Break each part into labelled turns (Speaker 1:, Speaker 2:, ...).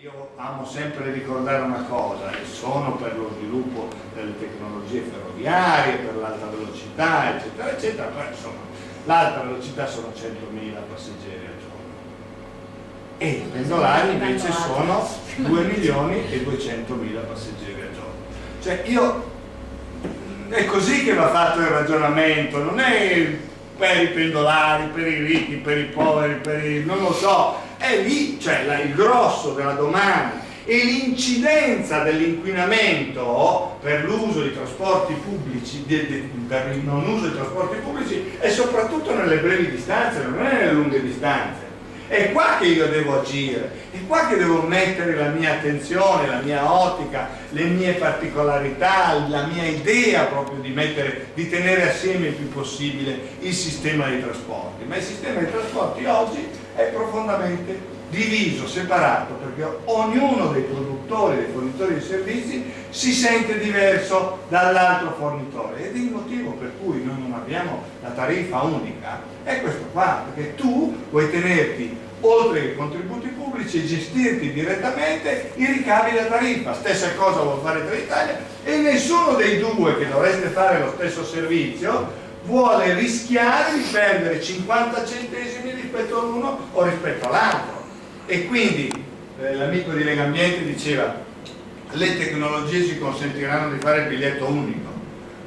Speaker 1: Io amo sempre ricordare una cosa, e sono per lo sviluppo delle tecnologie ferroviarie, per l'alta velocità, eccetera, eccetera, ma insomma, l'alta velocità sono 100.000 passeggeri al giorno e i pendolari invece sono 2.200.000 passeggeri al giorno. Cioè è così che va fatto il ragionamento, non è per i pendolari, per i ricchi, per i poveri, non lo so, è lì, cioè il grosso della domanda e l'incidenza dell'inquinamento per l'uso di trasporti pubblici, per il non uso di trasporti pubblici, è soprattutto nelle brevi distanze, non è nelle lunghe distanze. È qua che io devo agire, è qua che devo mettere la mia attenzione, la mia ottica, le mie particolarità, la mia idea proprio di tenere assieme il più possibile il sistema dei trasporti. Ma il sistema dei trasporti oggi è profondamente diviso, separato, perché ognuno dei produttori, dei fornitori di servizi si sente diverso dall'altro fornitore, ed il motivo per cui noi non abbiamo la tariffa unica è questo qua, perché tu vuoi tenerti oltre ai contributi pubblici e gestirti direttamente i ricavi della tariffa. Stessa cosa vuol fare Trenitalia, e nessuno dei due che dovreste fare lo stesso servizio vuole rischiare di perdere 50 centesimi rispetto all'uno o rispetto all'altro. E quindi l'amico di Legambiente diceva: le tecnologie ci consentiranno di fare il biglietto unico.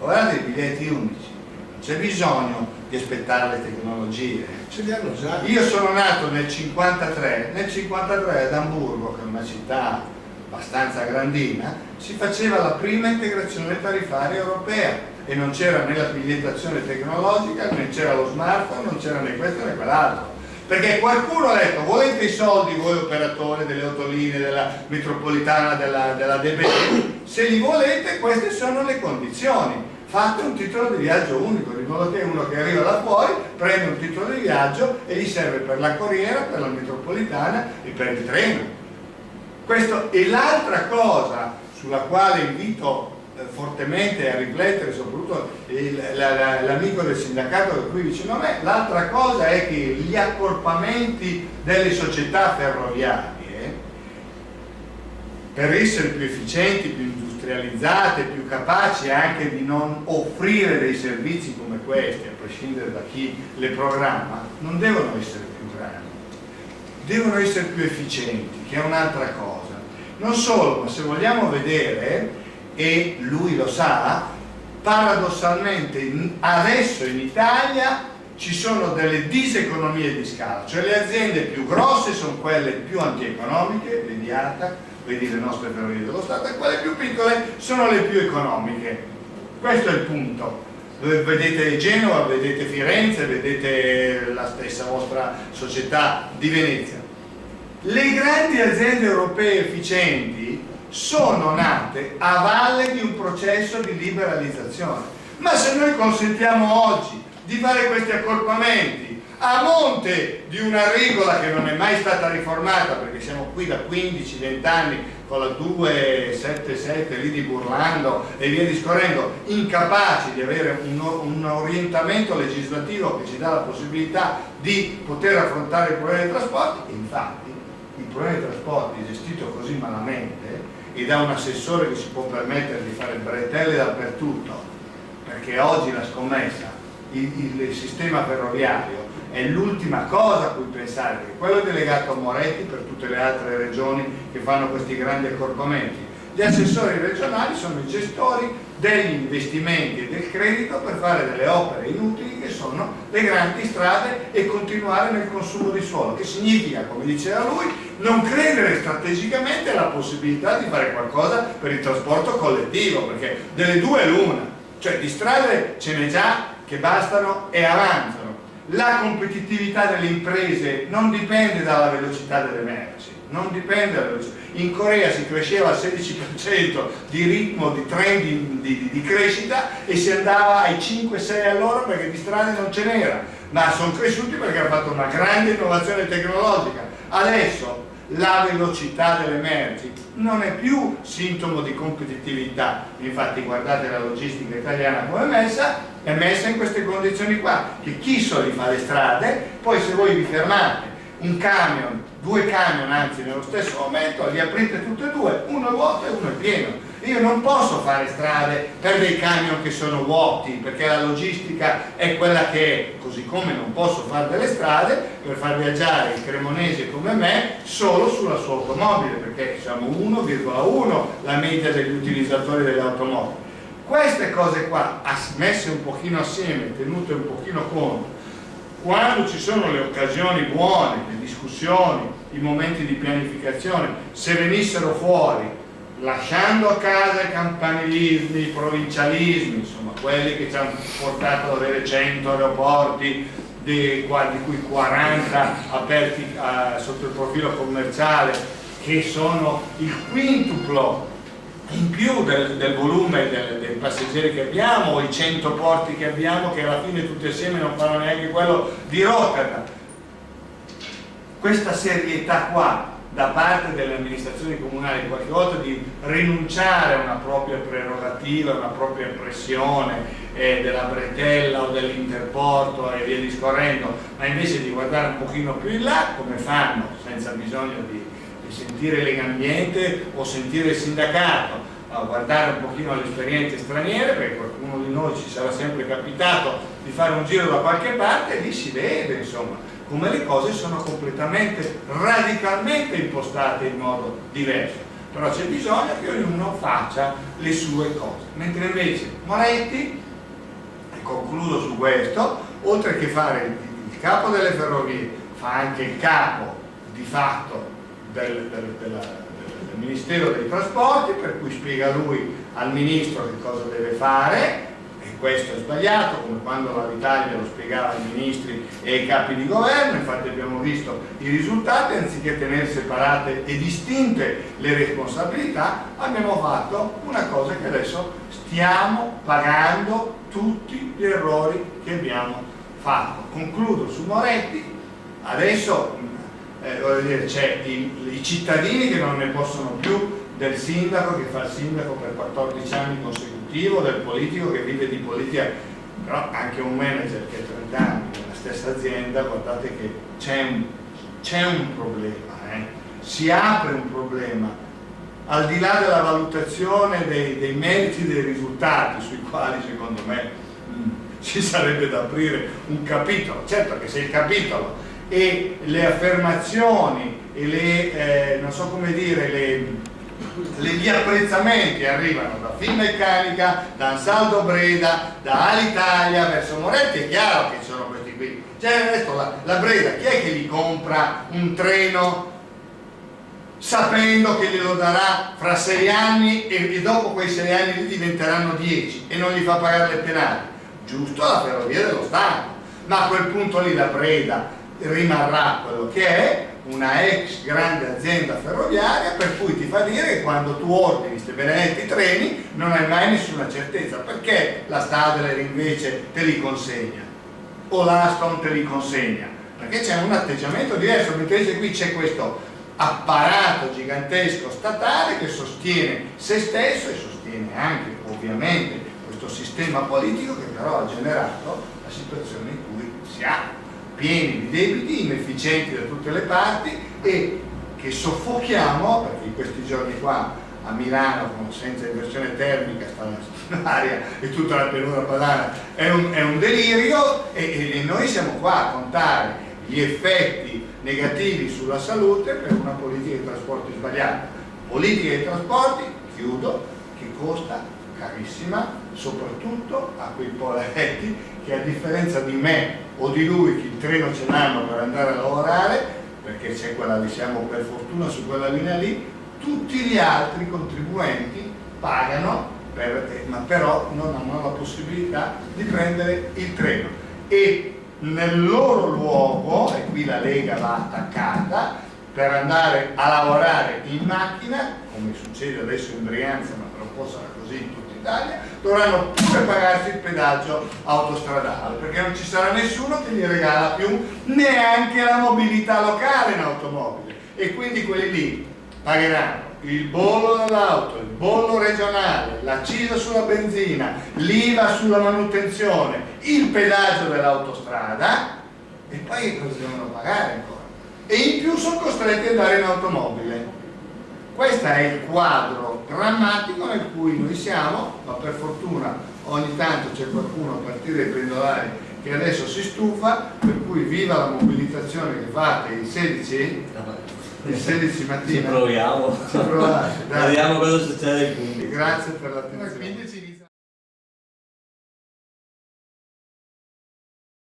Speaker 1: Guardate i biglietti unici, non c'è bisogno di aspettare le tecnologie.
Speaker 2: Ce li hanno già.
Speaker 1: Io sono nato nel 53 ad Amburgo, che è una città abbastanza grandina, si faceva la prima integrazione tariffaria europea e non c'era né la bigliettazione tecnologica, né c'era lo smartphone, non c'era né questo né quell'altro. Perché qualcuno ha detto: volete i soldi voi operatori delle autolinee, della metropolitana, della DB? Se li volete, queste sono le condizioni. Fate un titolo di viaggio unico, di modo che uno che arriva da fuori prende un titolo di viaggio e gli serve per la corriera, per la metropolitana e per il treno. Questo è l'altra cosa sulla quale invito fortemente a riflettere, soprattutto l'amico del sindacato che è qui vicino a me. L'altra cosa è che gli accorpamenti delle società ferroviarie, per essere più efficienti, più industrializzate, più capaci anche di non offrire dei servizi come questi, a prescindere da chi le programma, non devono essere più grandi, devono essere più efficienti, che è un'altra cosa. Non solo, ma se vogliamo vedere, e lui lo sa, paradossalmente adesso in Italia ci sono delle diseconomie di scala, cioè le aziende più grosse sono quelle più antieconomiche, vedi ATA, vedi le nostre ferrovie dello Stato, e quelle più piccole sono le più economiche. Questo è il punto. Vedete Genova, vedete Firenze, vedete la stessa vostra società di Venezia. Le grandi aziende europee efficienti sono nate a valle di un processo di liberalizzazione. Ma se noi consentiamo oggi di fare questi accorpamenti a monte di una regola che non è mai stata riformata, perché siamo qui da 15-20 anni con la 277 lì di Burlando e via discorrendo, incapaci di avere un orientamento legislativo che ci dà la possibilità di poter affrontare il problema dei trasporti. E infatti il problema dei trasporti gestito così malamente e da un assessore che si può permettere di fare bretelle dappertutto, perché oggi la scommessa, il sistema ferroviario è l'ultima cosa a cui pensare, perché quello è delegato a Moretti per tutte le altre regioni che fanno questi grandi accorpamenti. Gli assessori regionali sono i gestori degli investimenti e del credito per fare delle opere inutili che sono le grandi strade e continuare nel consumo di suolo, che significa, come diceva lui, non credere strategicamente alla possibilità di fare qualcosa per il trasporto collettivo, perché delle due è l'una, cioè di strade ce n'è già che bastano e avanzano. La competitività delle imprese non dipende dalla velocità delle merci, non dipende dalla velocità. In Corea si cresceva al 16% di ritmo, di trend di crescita, e si andava ai 5-6 all'ora perché di strade non ce n'era, ma sono cresciuti perché hanno fatto una grande innovazione tecnologica. Adesso la velocità delle merci non è più sintomo di competitività, infatti guardate la logistica italiana come è messa in queste condizioni qua, che chi solo fa le strade, poi se voi vi fermate un camion, due camion anzi nello stesso momento, li aprite tutti e due, uno è vuoto e uno è pieno. Io non posso fare strade per dei camion che sono vuoti, perché la logistica è quella che è, così come non posso fare delle strade per far viaggiare il cremonese come me solo sulla sua automobile, perché siamo 1,1 la media degli utilizzatori delle automobili. Queste cose qua, messe un pochino assieme, tenute un pochino conto, quando ci sono le occasioni buone, le discussioni, i momenti di pianificazione, se venissero fuori, lasciando a casa i campanilismi, i provincialismi, insomma quelli che ci hanno portato ad avere 100 aeroporti, di cui 40 aperti sotto il profilo commerciale, che sono il quintuplo in più del volume dei passeggeri che abbiamo, o i 100 porti che abbiamo, che alla fine tutti assieme non fanno neanche quello di Rotterdam. Questa serietà qua da parte delle amministrazioni comunali, qualche volta di rinunciare a una propria prerogativa, una propria pressione della bretella o dell'interporto e via discorrendo, ma invece di guardare un pochino più in là, come fanno, senza bisogno di sentire Legambiente o sentire il sindacato, a guardare un pochino alle esperienze straniere, perché qualcuno di noi ci sarà sempre capitato di fare un giro da qualche parte, e lì si vede insomma come le cose sono completamente, radicalmente impostate in modo diverso. Però c'è bisogno che ognuno faccia le sue cose, mentre invece Moretti, e concludo su questo, oltre che fare il capo delle ferrovie, fa anche il capo di fatto del Ministero dei Trasporti, per cui spiega lui al Ministro che cosa deve fare, e questo è sbagliato, come quando l'Alitalia lo spiegava ai ministri e ai capi di governo. Infatti abbiamo visto i risultati, anziché tenere separate e distinte le responsabilità, abbiamo fatto una cosa che adesso stiamo pagando tutti gli errori che abbiamo fatto. Concludo su Moretti, adesso c'è i cittadini che non ne possono più del sindaco che fa il sindaco per 14 anni consecutivo, del politico che vive di politica, però anche un manager che ha 30 anni nella stessa azienda, guardate che c'è un problema, si apre un problema, al di là della valutazione dei meriti, dei risultati, sui quali secondo me ci sarebbe da aprire un capitolo. Certo che se il capitolo e le affermazioni e le non so come dire, gli apprezzamenti arrivano da Finmeccanica, da Ansaldo Breda, da Alitalia verso Moretti, è chiaro che ci sono questi qui. Cioè adesso la Breda, chi è che gli compra un treno sapendo che glielo darà fra 6 anni e dopo quei 6 anni diventeranno 10 e non gli fa pagare le penali? Giusto, la Ferrovia dello Stato, ma a quel punto lì la Breda rimarrà quello che è, una ex grande azienda ferroviaria, per cui ti fa dire che quando tu ordini questi benedetti treni non hai mai nessuna certezza. Perché la Stadler invece te li consegna o l'Aston te li consegna? Perché c'è un atteggiamento diverso, mentre invece qui c'è questo apparato gigantesco statale che sostiene se stesso e sostiene anche ovviamente questo sistema politico, che però ha generato la situazione in cui siamo, pieni di debiti, inefficienti da tutte le parti, e che soffochiamo, perché in questi giorni qua a Milano senza inversione termica sta l'aria e tutta la pianura padana è un delirio, e noi siamo qua a contare gli effetti negativi sulla salute per una politica di trasporti sbagliata. Politica di trasporti, chiudo, che costa carissima, soprattutto a quei poveretti che, a differenza di me o di lui, che il treno ce l'hanno per andare a lavorare, perché c'è quella lì, siamo per fortuna su quella linea lì, tutti gli altri contribuenti pagano, ma però non hanno la possibilità di prendere il treno, e nel loro luogo, e qui la Lega va attaccata, per andare a lavorare in macchina, come succede adesso in Brianza, ma tra un po' sarà così in tutta Italia, dovranno pure pagarsi il pedaggio autostradale, perché non ci sarà nessuno che gli regala più neanche la mobilità locale in automobile, e quindi quelli lì pagheranno il bollo dell'auto, il bollo regionale, l'accisa sulla benzina, l'IVA sulla manutenzione, il pedaggio dell'autostrada, e poi cosa devono pagare ancora? e in più sono costretti ad andare in automobile. Questo è il quadro drammatico nel cui noi siamo, ma per fortuna ogni tanto c'è qualcuno a partire dai pendolari che adesso si stufa, per cui viva la mobilitazione che fate il 16 mattina.
Speaker 2: Ci proviamo.
Speaker 1: Ci provate, dai.
Speaker 2: Vediamo cosa succede.
Speaker 1: Grazie per l'attenzione.